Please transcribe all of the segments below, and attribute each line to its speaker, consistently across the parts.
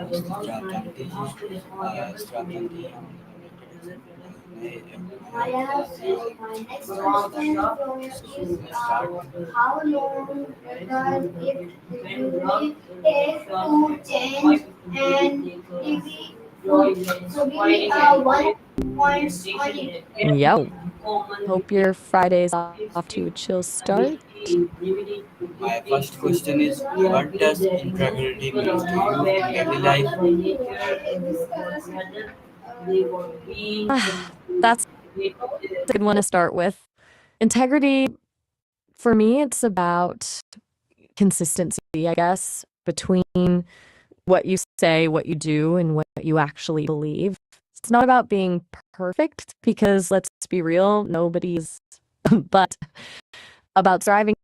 Speaker 1: strategy, strategy.
Speaker 2: How long does it usually take to change and give me 1 points on it?
Speaker 3: Yo, hope your Friday's off to a chill start.
Speaker 1: My first question is, what does integrity mean to you in daily life?
Speaker 3: That's a good one to start with. Integrity, for me, it's about consistency, I guess, between what you say, what you do, and what you actually believe. It's not about being perfect because let's be real, nobody's, but about striving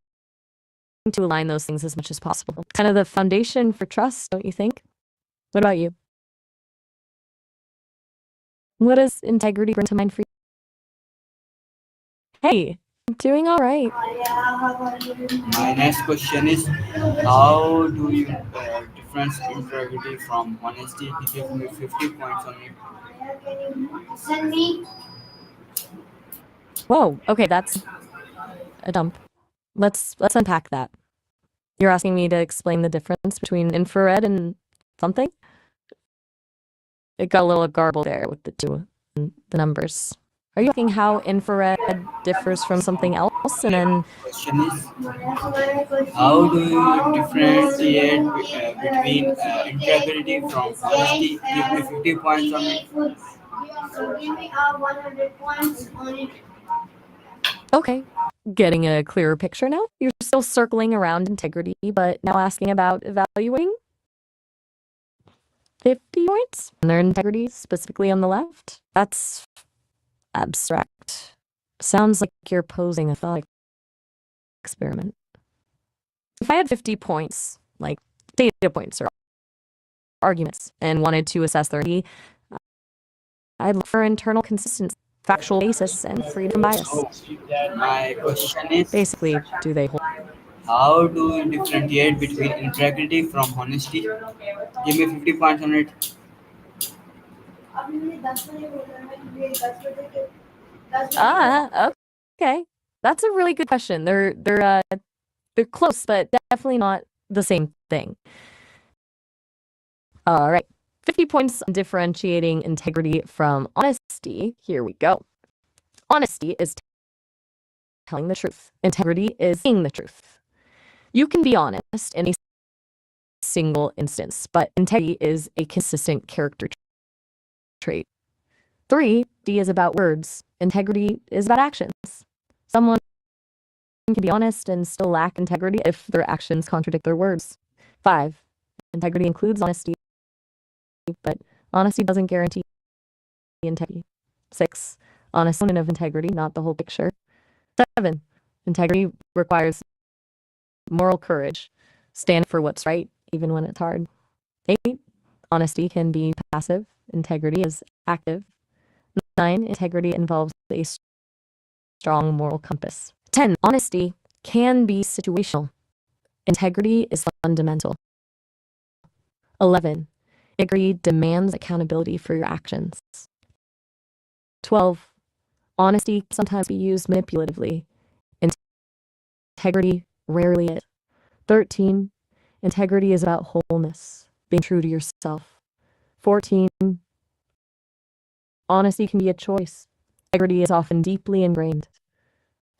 Speaker 3: to align those things as much as possible. Kind of the foundation for trust, don't you think? What about you? What does integrity bring to mind for you? Hey, I'm doing all right.
Speaker 1: My next question is, how do you difference integrity from honesty? Give me 50 points on it.
Speaker 3: Whoa, okay, that's a dump. Let's unpack that. You're asking me to explain the difference between infrared and something? It got a little garbled there with the two, the numbers. Are you asking how infrared differs from something else? And then,
Speaker 1: Question is, how do you differentiate between integrity from honesty? Give me 50 points on it. Give me 100 points on it.
Speaker 3: okay, getting a clearer picture now. You're still circling around integrity, but now asking about evaluating 50 points and their integrity specifically on the left. That's abstract. Sounds like you're posing a thought experiment. If I had 50 points, like data points or arguments, and wanted to assess their integrity, I'd look for internal consistency, factual basis, and freedom bias.
Speaker 1: My question is,
Speaker 3: Basically, do they hold?
Speaker 1: how do you differentiate between integrity from honesty? Give me 50 points on it.
Speaker 3: Ah, okay. That's a really good question. They're close, but definitely not the same thing. All right. 50 points on differentiating integrity from honesty. Here we go. Honesty is telling the truth. Integrity is saying the truth. You can be honest in a single instance, but integrity is a consistent character trait. 3, D is about words. Integrity is about actions. Someone can be honest and still lack integrity if their actions contradict their words. 5, integrity includes honesty, but honesty doesn't guarantee integrity. 6, honest component of integrity, not the whole picture. 7, integrity requires moral courage. Stand for what's right, even when it's hard. 8, honesty can be passive. Integrity is active. 9, integrity involves a strong moral compass. 10, honesty can be situational. Integrity is fundamental. 11, integrity demands accountability for your actions. 12, honesty can sometimes be used manipulatively. Integrity rarely is. 13, integrity is about wholeness, being true to yourself. 14, honesty can be a choice. Integrity is often deeply ingrained.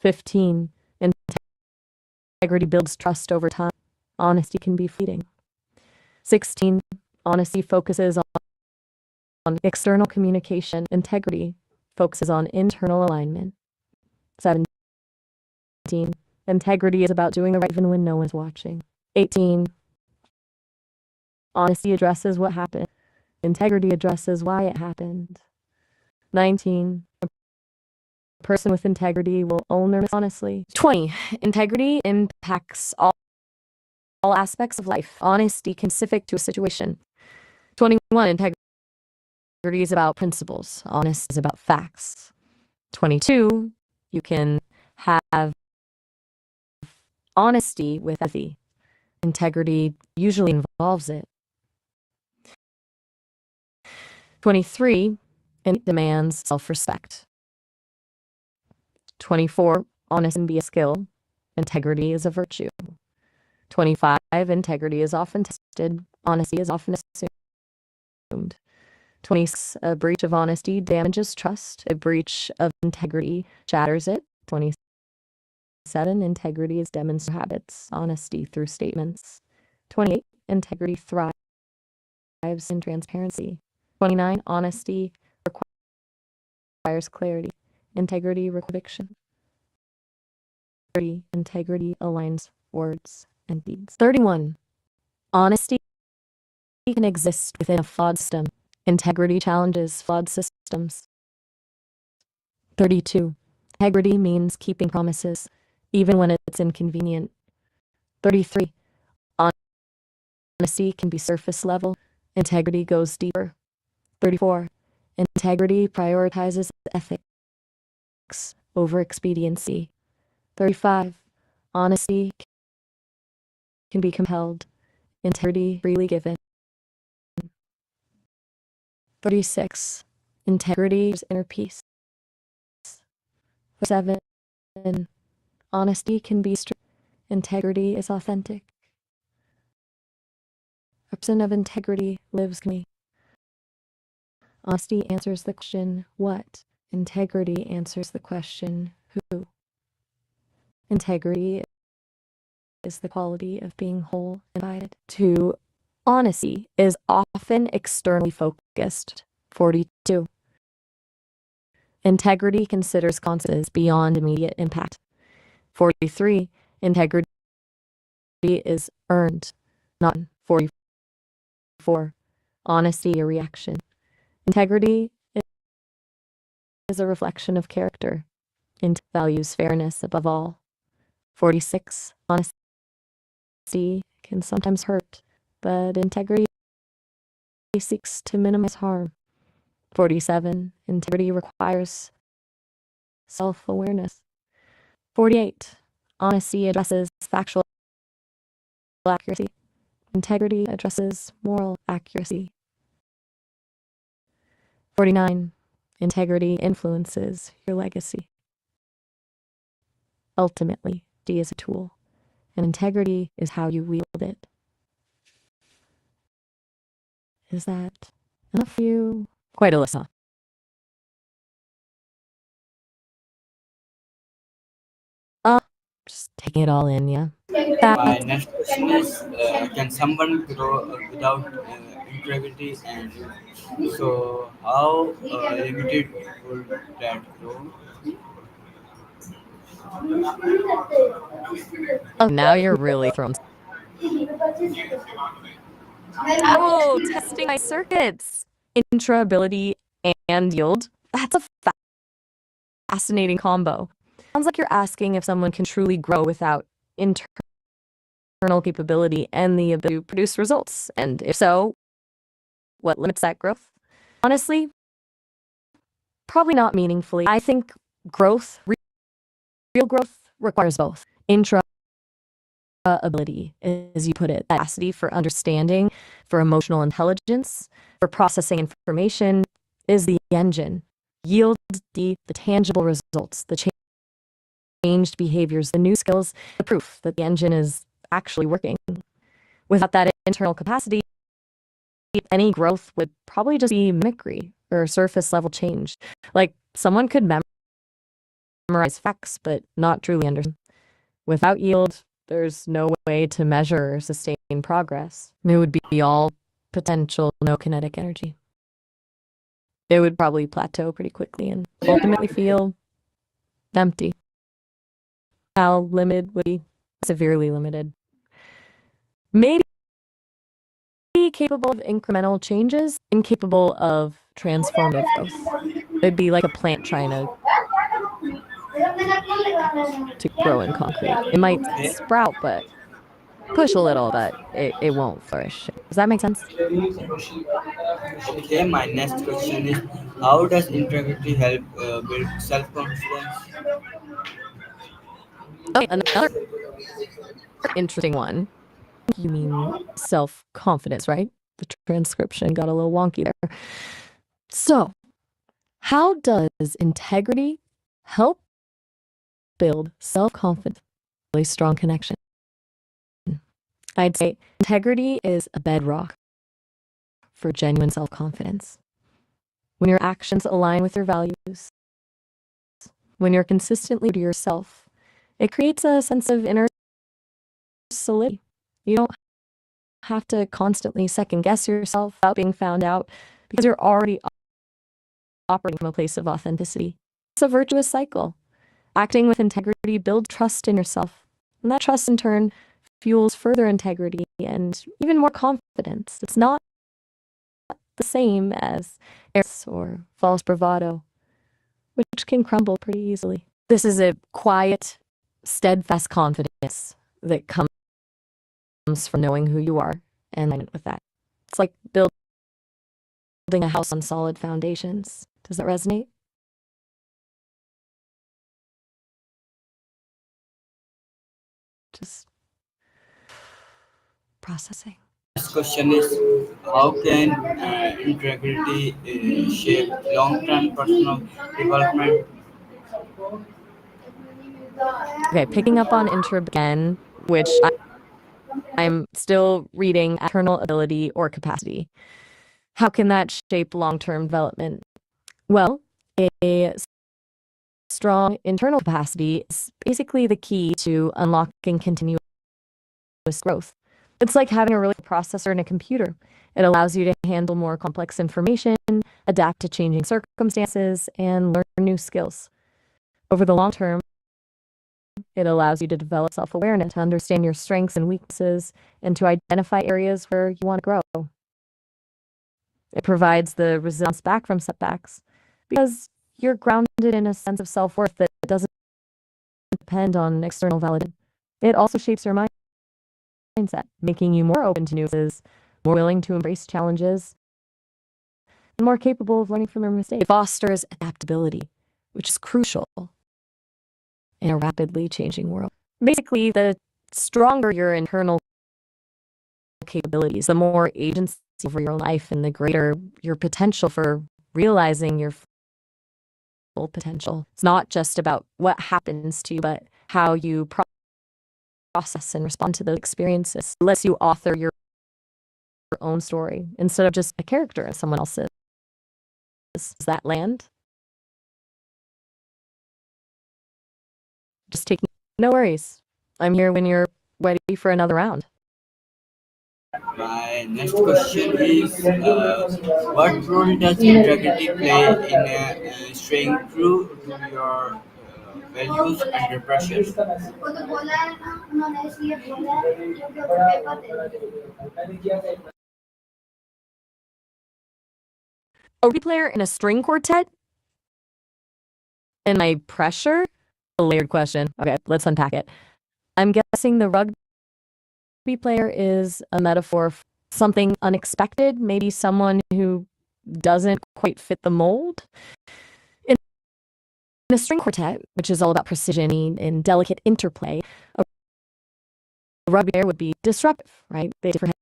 Speaker 3: 15, integrity builds trust over time. Honesty can be fleeting. 16, honesty focuses on external communication. Integrity focuses on internal alignment. 17, integrity is about doing the right even when no one's watching. 18, honesty addresses what happened. Integrity addresses why it happened. 19, a person with integrity will own their honestly. 20, integrity impacts all aspects of life. Honesty can be specific to a situation. 21, integrity is about principles. Honesty is about facts. 22, you can have honesty with empathy. Integrity usually involves it. 23, it demands self-respect. 24, honesty can be a skill. Integrity is a virtue. 25, integrity is often tested. Honesty is often assumed. 26, a breach of honesty damages trust. A breach of integrity shatters it. 27, integrity is demonstrated habits. Honesty through statements. 28, integrity thrives in transparency. 29, honesty requires clarity. Integrity requires conviction. 30, integrity aligns words and deeds. 31, honesty can exist within a flawed system. Integrity challenges flawed systems. 32, integrity means keeping promises, even when it's inconvenient. 33, honesty can be surface level. Integrity goes deeper. 34, integrity prioritizes ethics over expediency. 35, honesty can be compelled. Integrity freely given. 36, integrity is inner peace. 7, honesty can be strict. Integrity is authentic. A person of integrity lives in me. Honesty answers the question, what? Integrity answers the question, who? Integrity is the quality of being whole and divided. 2, honesty is often externally focused. 42, integrity considers consequences beyond immediate impact. 43, integrity is earned, not 44, honesty a reaction. Integrity is a reflection of character. It values fairness above all. 46, honesty can sometimes hurt, but integrity seeks to minimize harm. 47, integrity requires self-awareness. 48, honesty addresses factual accuracy. Integrity addresses moral accuracy. 49, integrity influences your legacy. Ultimately, D is a tool, and integrity is how you wield it. Is that enough for you? Quite a list, huh? Just taking it all in, yeah.
Speaker 1: My
Speaker 3: That
Speaker 1: next question is, can someone grow without integrity, and so how limited would that grow?
Speaker 3: oh, now you're really throwing. Oh, testing my circuits. Intra-ability and yield. That's a fascinating combo. Sounds like you're asking if someone can truly grow without internal capability and the ability to produce results. And if so, what limits that growth? Honestly, probably not meaningfully. I think growth, real growth, requires both. Intra ability, as you put it, capacity for understanding, for emotional intelligence, for processing information is the engine. Yield the tangible results, the changed behaviors, the new skills, the proof that the engine is actually working. Without that internal capacity, any growth would probably just be mimicry or surface level change. Like someone could memorize facts, but not truly understand. Without yield, there's no way to measure or sustain progress. It would be all potential, no kinetic energy. It would probably plateau pretty quickly and ultimately feel empty. How limited would be? Severely limited. Maybe capable of incremental changes, incapable of transformative growth. It'd be like a plant trying to grow in concrete. It might
Speaker 1: Okay.
Speaker 3: sprout, but push a little, but it won't flourish. Does that make sense?
Speaker 1: Okay, my next question is, how does integrity help build self-confidence?
Speaker 3: Okay, another interesting one. You mean self-confidence, right? The transcription got a little wonky there. So, how does integrity help build self-confidence, really strong connection? I'd say integrity is a bedrock for genuine self-confidence. When your actions align with your values, when you're consistently to yourself, it creates a sense of inner solidity. You don't have to constantly second guess yourself without being found out because you're already operating from a place of authenticity. It's a virtuous cycle. Acting with integrity builds trust in yourself, and that trust in turn fuels further integrity and even more confidence. It's not the same as arrogance or false bravado, which can crumble pretty easily. This is a quiet, steadfast confidence that comes from knowing who you are and alignment with that. It's like building a house on solid foundations. Does that resonate? Just processing.
Speaker 1: Next question is, how can integrity shape long-term personal development?
Speaker 3: Okay, picking up on intro again, which I'm still reading internal ability or capacity. How can that shape long-term development? Well, a strong internal capacity is basically the key to unlocking continuous growth. It's like having a really good processor in a computer. It allows you to handle more complex information, adapt to changing circumstances, and learn new skills. Over the long term, it allows you to develop self-awareness, to understand your strengths and weaknesses, and to identify areas where you want to grow. It provides the resilience back from setbacks because you're grounded in a sense of self-worth that doesn't depend on external validation. It also shapes your mindset, making you more open to new experiences, more willing to embrace challenges, and more capable of learning from your mistakes. It fosters adaptability, which is crucial in a rapidly changing world. Basically, the stronger your internal capabilities, the more agency over your own life and the greater your potential for realizing your full potential. It's not just about what happens to you, but how you process and respond to those experiences. It lets you author your own story instead of just a character in someone else's. Does that land? Just taking no worries. I'm here when you're ready for another round.
Speaker 1: My next question is, what role does integrity play in staying true to your values under pressure?
Speaker 2: वो तो बोला है ना उन्होंने इसलिए बोला है क्योंकि उसको पेपर दे दिया।
Speaker 3: A replayer in a string quartet? And my pressure? A layered question. Okay, let's unpack it. I'm guessing the rugby player is a metaphor for something unexpected, maybe someone who doesn't quite fit the mold. In a string quartet, which is all about precision and delicate interplay, a rugby player would be disruptive, right? They have different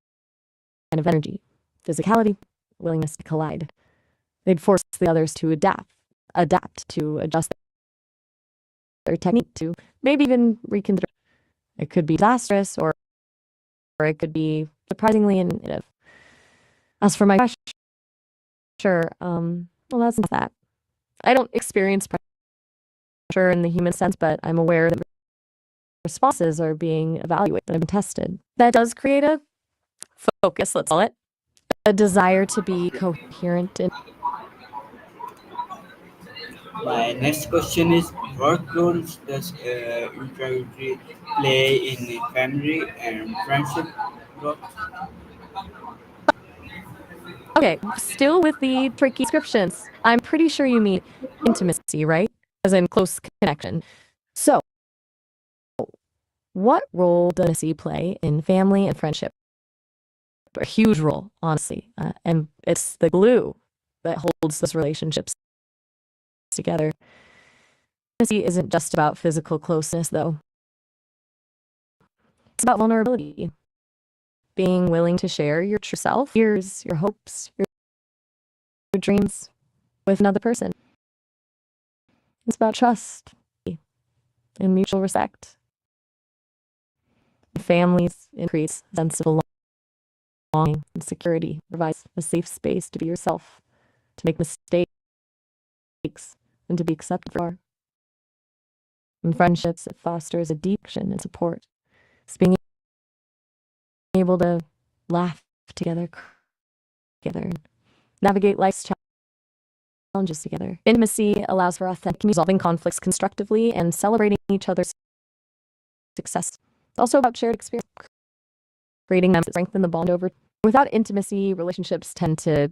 Speaker 3: kind of energy, physicality, willingness to collide. They'd force the others to adapt, to adjust their technique, to maybe even reconsider. It could be disastrous or it could be surprisingly innovative. As for my pressure, well, that's not that. I don't experience pressure in the human sense, but I'm aware that responses are being evaluated and tested. That does create a focus, let's call it, a desire to be coherent and
Speaker 1: My next question is, what roles does integrity play in family and friendship growth?
Speaker 3: okay, still with the tricky descriptions. I'm pretty sure you mean intimacy, right? As in close connection. So, what role does intimacy play in family and friendship? A huge role, honestly. And it's the glue that holds those relationships together. Intimacy isn't just about physical closeness, though. It's about vulnerability. Being willing to share your true self, your hopes, your dreams, with another person. It's about trust and mutual respect. Families, it creates a sense of belonging and security, provides a safe space to be yourself, to make mistakes, and to be accepted for. In friendships, it fosters a deep connection and support. It's being able to laugh together, navigate life's challenges together. Intimacy allows for authentic resolving conflicts constructively and celebrating each other's success. It's also about shared experience, creating them to strengthen the bond over. Without intimacy, relationships tend to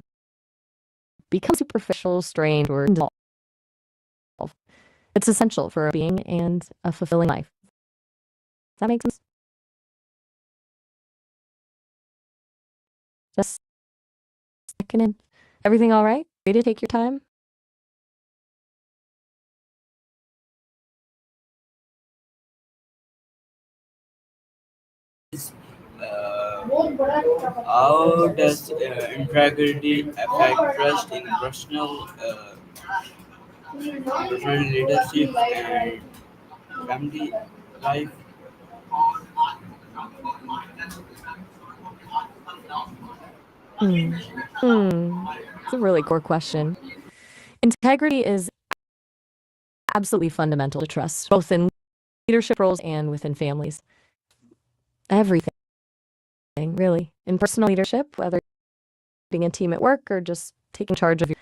Speaker 3: become superficial, strained, or dissolve. It's essential for a being and a fulfilling life. Does that make sense? Just checking in. Everything all right? Ready to take your time?
Speaker 1: How does integrity affect trust in personal leadership and family life?
Speaker 3: Hmm. It's a really core question. Integrity is absolutely fundamental to trust, both in leadership roles and within families. Everything, really. In personal leadership, whether leading a team at work or just taking charge of your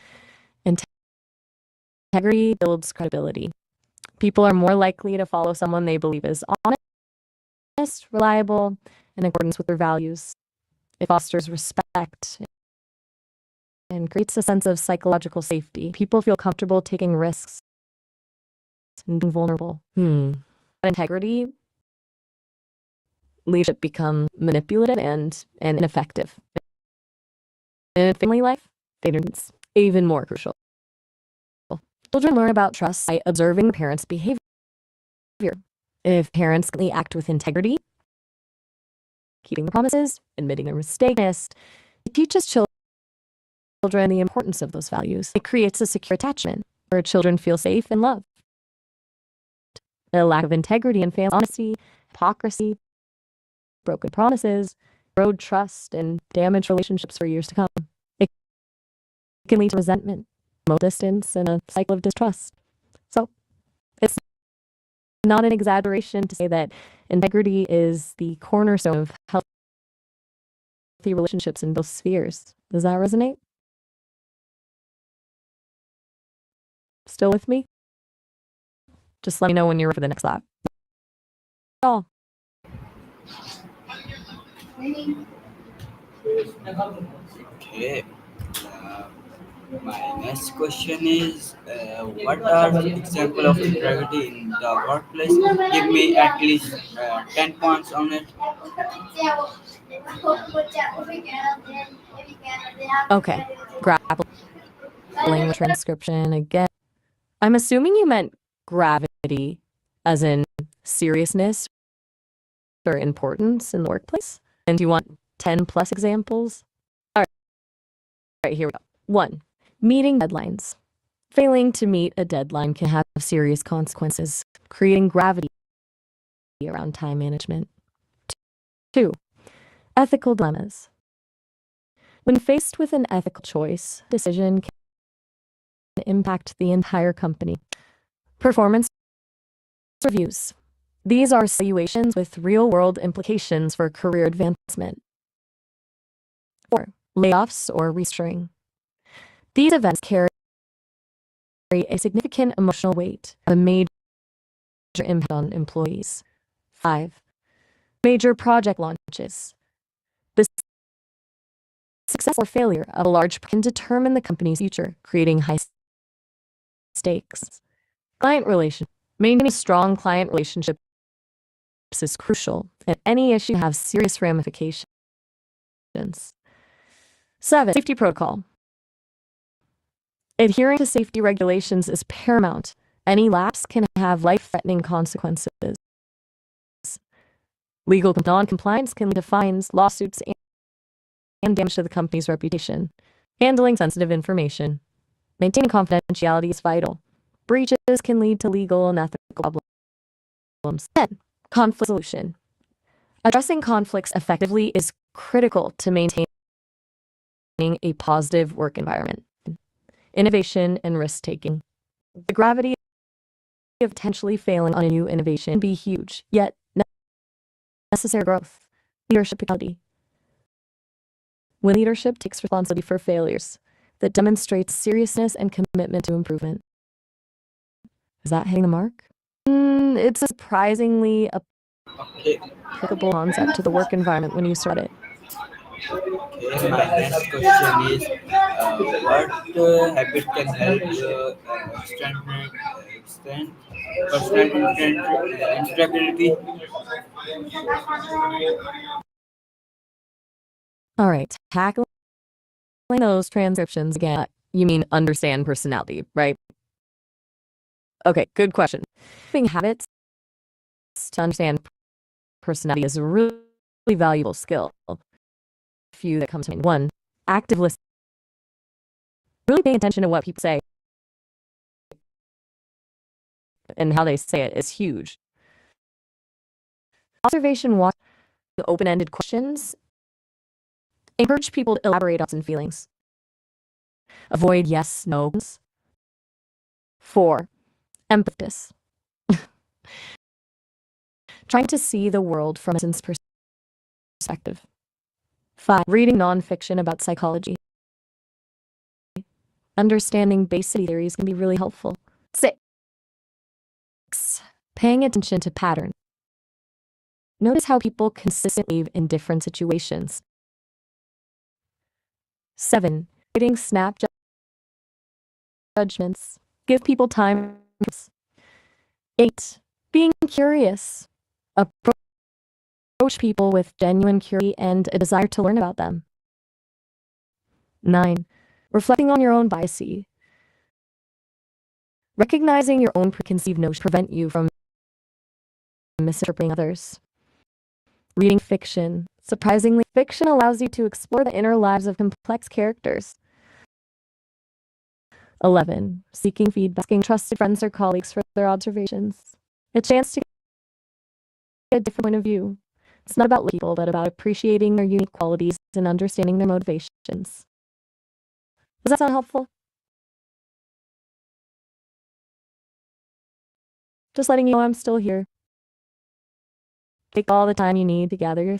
Speaker 3: integrity builds credibility. People are more likely to follow someone they believe is honest, reliable, in accordance with their values. It fosters respect and creates a sense of psychological safety. People feel comfortable taking risks and being vulnerable. Integrity, leadership become manipulative and ineffective. In family life, it's even more crucial. Children learn about trust by observing parents' behavior. If parents act with integrity, keeping their promises, admitting their mistakes, it teaches children the importance of those values. It creates a secure attachment where children feel safe and loved. A lack of integrity in family, honesty, hypocrisy, broken promises, erode trust, and damage relationships for years to come. It can lead to resentment, emotional distance, and a cycle of distrust. So, it's not an exaggeration to say that integrity is the cornerstone of healthy relationships in both spheres. Does that resonate? Still with me? Just let me know when you're ready for the next lap. Oh.
Speaker 1: Okay. Uh, my next question is, what are the example of integrity in the workplace? Give me at least 10 points on it.
Speaker 3: Okay. Grappling with transcription again. I'm assuming you meant gravity, as in seriousness or importance in the workplace. And do you want 10 plus examples? All right, here we go. 1. Meeting deadlines. Failing to meet a deadline can have serious consequences, creating gravity around time management. 2. Ethical dilemmas. When faced with an ethical choice, decision can impact the entire company. Performance reviews. These are evaluations with real-world implications for career advancement. 4. Layoffs or restructuring. These events carry a significant emotional weight, a major impact on employees. 5. Major project launches. The success or failure of a large project can determine the company's future, creating high stakes. Client relations. Maintaining strong client relationships is crucial, and any issue has serious ramifications. 7. Safety protocol. Adhering to safety regulations is paramount. Any lapse can have life-threatening consequences. Legal non-compliance can lead to fines, lawsuits, and damage to the company's reputation. Handling sensitive information. Maintaining confidentiality is vital. Breaches can lead to legal and ethical problems. 10. Conflict solution. Addressing conflicts effectively is critical to maintaining a positive work environment. Innovation and risk taking. The gravity of potentially failing on a new innovation can be huge, yet necessary growth. Leadership equality. When leadership takes responsibility for failures, that demonstrates seriousness and commitment to improvement. Is that hitting the mark? It's a surprisingly
Speaker 1: Okay.
Speaker 3: applicable concept to the work environment when you start it.
Speaker 1: Okay, my next question is what habit can help extend personal integrity?
Speaker 3: All right, tackling those transcriptions again. You mean understand personality, right? Okay, good question. Having habits to understand personality is a really valuable skill. A few that come to mind. One, active listening. Really paying attention to what people say and how they say it is huge. Observation, watch open-ended questions. Encourage people to elaborate on thoughts and feelings. Avoid yes, no. 4. Emphasis. Trying to see the world from a person's perspective. 5. Reading nonfiction about psychology. Understanding basic theories can be really helpful. 6. Paying attention to patterns. Notice how people consistently behave in different situations. 7. Avoiding snap judgments. Give people time. 8. Being curious. Approach people with genuine curiosity and a desire to learn about them. 9. Reflecting on your own biases. Recognizing your own preconceived notions prevent you from misinterpreting others. Reading fiction. Surprisingly, fiction allows you to explore the inner lives of complex characters. 11. Seeking feedback. Asking trusted friends or colleagues for their observations. A chance to get a different point of view. It's not about people, but about appreciating their unique qualities and understanding their motivations. Does that sound helpful? Just letting you know I'm still here. Take all the time you need to gather your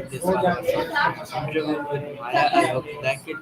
Speaker 1: This was interview with Maya. I hope you like it.